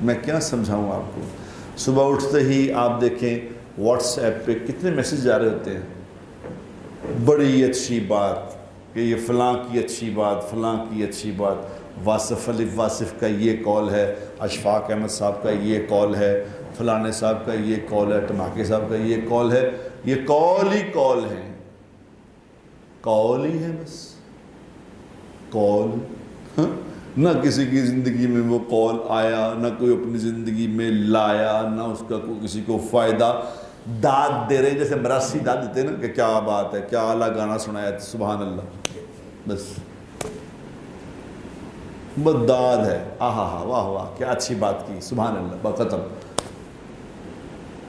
میں کیا سمجھاؤں آپ کو؟ صبح اٹھتے ہی آپ دیکھیں واٹس ایپ پہ کتنے میسیج جا رہے ہوتے ہیں، بڑی اچھی بات کہ یہ فلاں کی اچھی بات، فلاں کی اچھی بات، واصف علی واصف کا یہ کال ہے، اشفاق احمد صاحب کا یہ کال ہے، فلانے صاحب کا یہ کال ہے، ٹماکے صاحب کا یہ کال ہے. یہ کال ہی کال ہیں، کال ہی ہے، بس کال. نہ کسی کی زندگی میں وہ کال آیا، نہ کوئی اپنی زندگی میں لایا، نہ اس کا کوئی کسی کو فائدہ. داد دے رہے ہیں جیسے مراسی داد دیتے ہیں نا کہ کیا بات ہے، کیا اعلیٰ گانا سنایا، سبحان اللہ. بس داد ہے، آہا ہا واہ واہ کیا اچھی بات کی، سبحان اللہ، بس ختم.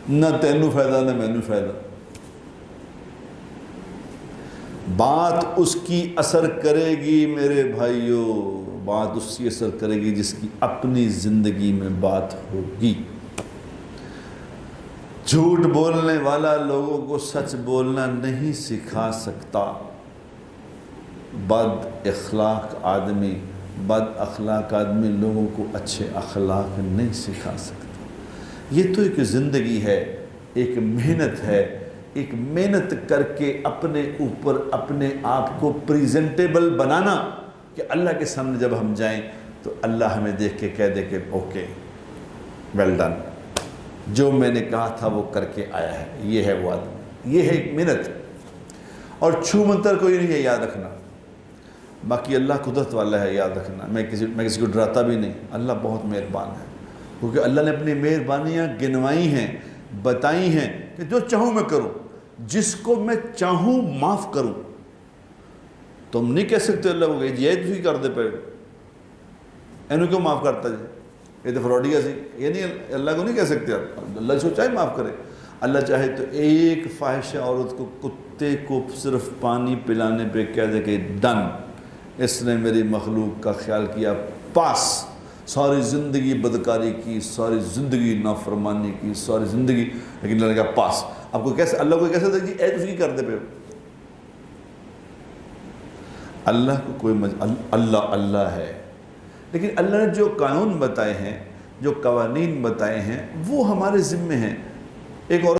نہ تینوں فائدہ نہ مینوں فائدہ. بات اس کی اثر کرے گی میرے بھائیوں، بات اس کی اثر کرے گی جس کی اپنی زندگی میں بات ہوگی. جھوٹ بولنے والا لوگوں کو سچ بولنا نہیں سکھا سکتا. بد اخلاق آدمی لوگوں کو اچھے اخلاق نہیں سکھا سکتا. یہ تو ایک زندگی ہے، ایک محنت ہے، ایک محنت کر کے اپنے اوپر اپنے آپ کو پریزنٹیبل بنانا کہ اللہ کے سامنے جب ہم جائیں تو اللہ ہمیں دیکھ کے کہہ دے کہ اوکے ویل ڈن، جو میں نے کہا تھا وہ کر کے آیا ہے. یہ ہے وہ آدمی، یہ ہے ایک محنت. اور چھو منتر کوئی نہیں ہے، یاد رکھنا. باقی اللہ قدرت والا ہے، یاد رکھنا. میں کسی کو ڈراتا بھی نہیں. اللہ بہت مہربان ہے، کیونکہ اللہ نے اپنی مہربانیاں گنوائی ہیں، بتائی ہیں کہ جو چاہوں میں کروں، جس کو میں چاہوں معاف کروں. تم نہیں کہہ سکتے اللہ کو کہ یہ تھی کر دے پہ اینو کیوں معاف کرتا جی، یہ تو فراڈیا سی. یہ نہیں، اللہ کو نہیں کہہ سکتے آپ. اللہ جو چاہے معاف کرے. اللہ چاہے تو ایک فاحشہ عورت کو، کتے کو صرف پانی پلانے پہ کہہ دے کہ ڈن، اس نے میری مخلوق کا خیال کیا، پاس. ساری زندگی بدکاری کی، ساری زندگی نافرمانی کی، ساری زندگی، لیکن اللہ نے کہا پاس. آپ کو کیسے اللہ کو کیسے دے جی اے تجھ کی کر دے پہ؟ اللہ کو کوئی اللہ ہے. لیکن اللہ نے جو قانون بتائے ہیں، جو قوانین بتائے ہیں، وہ ہمارے ذمے ہیں. ایک اور